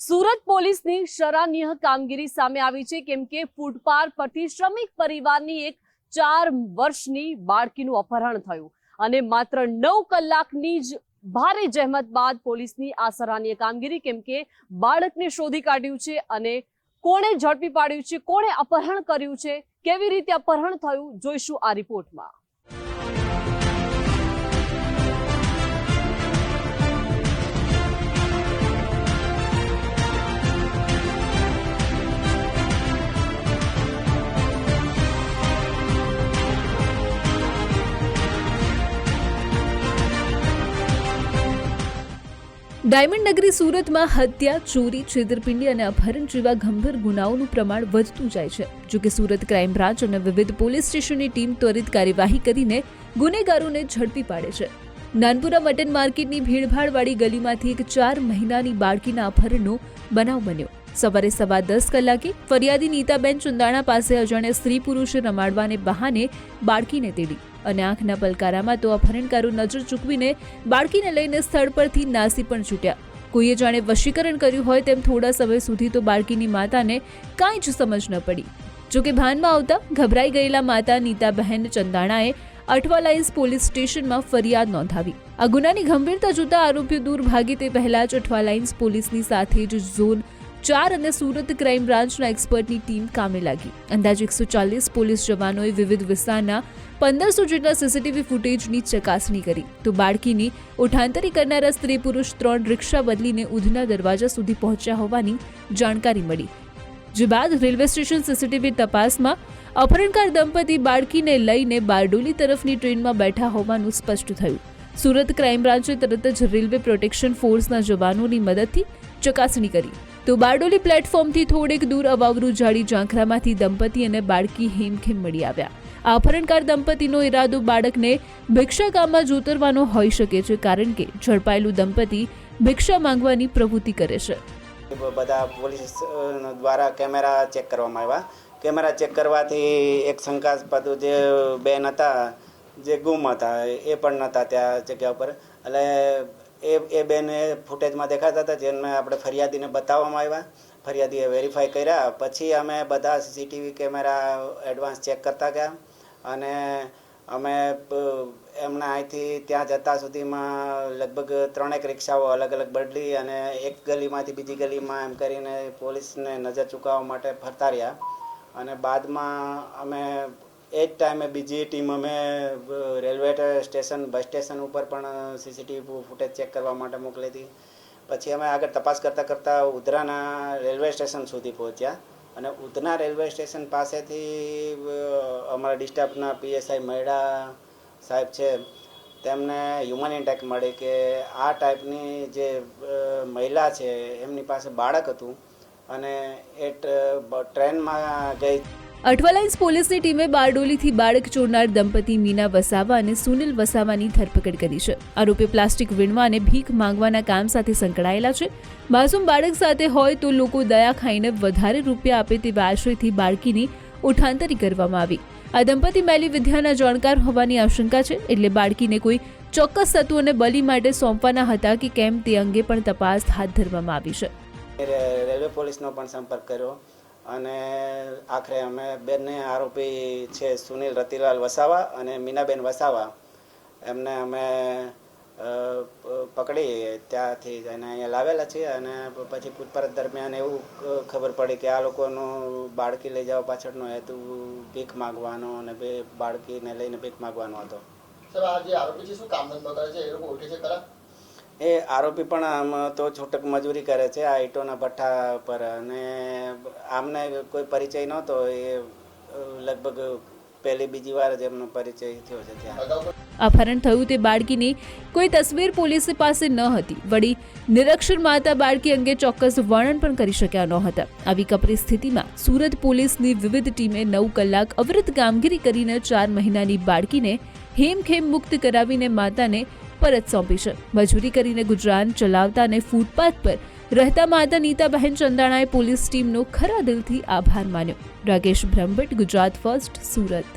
સુરત પોલીસની સરાહનીય કામગીરી સામે આવી છે કેમ કે ફૂટપાથ પરથી શ્રમિક પરિવારની એક 4 વર્ષની બાળકીનું અપહરણ થયું અને માત્ર 9 કલાકની જ ભારે જહેમત બાદ પોલીસની આ સરાહનીય કામગીરી કેમ કે બાળકને શોધી કાઢ્યું છે અને કોણે ઝડપી પાડ્યું છે, કોણે અપહરણ કર્યું છે, કેવી રીતે અપહરણ થયું જોઈશું આ રિપોર્ટમાં। ડાયમંડ નગરી સુરતમાં હત્યા, ચોરી, છેતરપિંડી અને અપહરણ જેવા ગંભીર ગુનાઓનું પ્રમાણ વધતું જાય છે। જો કે સુરત ક્રાઇમ બ્રાન્ચ અને વિવિધ પોલીસ સ્ટેશનની ટીમ ત્વરિત કાર્યવાહી કરીને ગુનેગારોને ઝડપી પાડે છે। નાનપુરા મટન માર્કેટની ભીડભાડવાળી ગલીમાંથી એક 4 મહિનાની બાળકીના અપહરણનો બનાવ બન્યો। સવારે 10:15 કલાકે ફરિયાદી નીતાબેન ચુંદાણા પાસે અજાણ્યા સ્ત્રી પુરુષે રમાડવાને બહાને બાળકીને તેડી અને આંખના પલકારામાં તો અપહરણકારો નજર ચૂકવીને બાળકીને લઈને સ્થળ પરથી નાસી પણ છૂટ્યા। કોઈએ જાણે વશીકરણ કર્યું હોય તેમ થોડા સમય સુધી તો બાળકીની માતાને કાંઈ જ સમજ ન પડી। જોકે ભાનમાં આવતા ગભરાઈ ગયેલા માતા નીતાબહેન ચંદાણાએ અઠવા લાઇન્સ પોલીસ સ્ટેશનમાં ફરિયાદ નોંધાવી। આ ગુનાની ગંભીરતા જોતા આરોપીઓ દૂર ભાગે તે પહેલા જ અઠવા લાઇન્સ પોલીસની સાથે જ ઝોન 4 અને સુરત ક્રાઇમ બ્રાન્ચના એક્સપર્ટની ટીમ કામે લાગી। અંદાજે 140 પોલીસ જવાનોએ વિવિધ વિસ્તારના 1500 જેટલા સીસીટીવી ફૂટેજની ચકાસણી કરી તો બાળકીની ઉઠાંતરી કરનારા સ્ત્રી પુરુષ 3 રિક્ષા બદલીને ઉધના દરવાજા સુધી પહોંચ્યા હોવાની જાણકારી મળી। જે બાદ રેલવે સ્ટેશન સીસીટીવી તપાસમાં અપહરણકાર દંપતી બાળકીને લઈને બારડોલી તરફની ટ્રેનમાં બેઠા હોવાનું સ્પષ્ટ થયું। સુરત ક્રાઇમ બ્રાન્ચે તરત જ રેલવે પ્રોટેક્શન ફોર્સના જવાનોની મદદથી ચકાસણી કરી તો બારડોલી પ્લેટફોર્મથી થોડેક દૂર અવાવરૂ જાડી ઝાંખરામાંથી દંપતી અને બાળકી હેમખેમ મળી આવ્યા। આ અપહરણકાર દંપતીનો ઈરાદો બાળકને ભિક્ષા કામમાં જોતરવાનો હોઈ શકે છે કારણ કે ઝડપાયેલું દંપતી ભિક્ષા માંગવાની પ્રવૃત્તિ કરે છે। બધા પોલીસ દ્વારા કેમેરા ચેક કરવામાં આવ્યા। કેમેરા ચેક કરવાથી એક શંકાસ્પદ જે બેન હતા જે ગુમ હતા એ પણ નહોતા ત્યાં જગ્યા ઉપર, એટલે એ બેન ફૂટેજમાં દેખાતા હતા જેને આપણે ફરિયાદીને બતાવવામાં આવ્યા। ફરિયાદીએ વેરીફાઈ કર્યા પછી અમે બધા સીસીટીવી કેમેરા એડવાન્સ ચેક કરતા ગયા અને અમે એમના અહીંથી ત્યાં જતા સુધીમાં લગભગ 3 રિક્ષાઓ અલગ અલગ બદલી અને એક ગલીમાંથી બીજી ગલીમાં એમ કરીને પોલીસને નજર ચૂકવવા માટે ફરતા રહ્યા અને બાદમાં અમે એ જ ટાઈમે બીજી ટીમ અમે રેલવે સ્ટેશન બસ સ્ટેશન ઉપર પણ સીસીટીવી ફૂટેજ ચેક કરવા માટે મોકલી હતી। પછી અમે આગળ તપાસ કરતાં કરતાં ઉધરાના રેલવે સ્ટેશન સુધી પહોંચ્યા અને ઉધના રેલવે સ્ટેશન પાસેથી અમારા ડિસ્ટાફના PSI મૈડા સાહેબ છે તેમને હ્યુમન ઇન્ટેક મળી કે આ ટાઈપની જે મહિલા છે એમની પાસે બાળક હતું અને એ ટ્રેનમાં ગઈ। અઠવા લાઇન્સ પોલીસની ટીમે બારડોલીથી બાળક ચોરનાર દંપતી મીના વસાવા અને સુનિલ વસાવાની ધરપકડ કરી છે। આરોપી પ્લાસ્ટિક વીણવા અને ભીખ માંગવાના કામ સાથે સંકળાયેલા છે। માસૂમ બાળક સાથે હોય તો લોકો દયા ખાઈને વધારે રૂપિયા આપે તેવા આશયથી બાળકીની ઉઠાંતરી કરવામાં આવી। આ દંપતી મેલી વિદ્યાના જાણકાર હોવાની આશંકા છે એટલે બાળકીને કોઈ ચોક્કસ તત્વોને બલી માટે સોંપવાના હતા કે કેમ તે અંગે પણ તપાસ હાથ ધરવામાં આવી છે। રેલવે પોલીસનો પણ સંપર્ક કર્યો અને આખરે અમે બંને આરોપી છે સુનિલ રતિલાલ વસાવા અને મીનાબેન વસાવા એમને અમે પકડી ત્યાંથી જઈને અહીંયા લાવેલા છીએ અને પછી પૂછપરછ દરમિયાન એવું ખબર પડી કે આ લોકોનો બાળકી લઈ જવા પાછળનો હેતુ ભીખ માગવાનો અને બાળકીને લઈને ભીખ માગવાનો હતો। સર આ જે આરોપી છે શું કામ ધંધો કરે છે, એ લોકો ઓળખે છે ખરા? એ આરોપી પણ આમ તો છૂટક મજૂરી કરે છે આ ઈંટોના ભઠ્ઠા પર અને આમને કોઈ પરિચય નહોતો, એ લગભગ પહેલી બીજી વાર જ એમનો પરિચય થયો છે ત્યાં। અપહરણ થયું તે બાળકીની કોઈ તસવીર પોલીસ પાસે ન હતી, વળી નિરક્ષર માતા બાળકી અંગે ચોક્કસ વર્ણન પણ કરી શક્યા નહોતા। આવી કપરી સ્થિતિમાં સુરત પોલીસની વિવિધ ટીમે 9 કલાક અવિરત કામગીરી કરીને 4 મહિનાની બાળકીને હેમખેમ મુક્ત કરાવીને માતાને પરત સોંપી છે। મજૂરી કરીને ગુજરાન ચલાવતા અને ફૂટપાથ પર રહેતા માતા નીતાબહેન ચંદાણાએ પોલીસ ટીમનો ખરા દિલથી આભાર માન્યો। રાકેશ બ્રહ્મભટ્ટ, ગુજરાત ફર્સ્ટ, સુરત।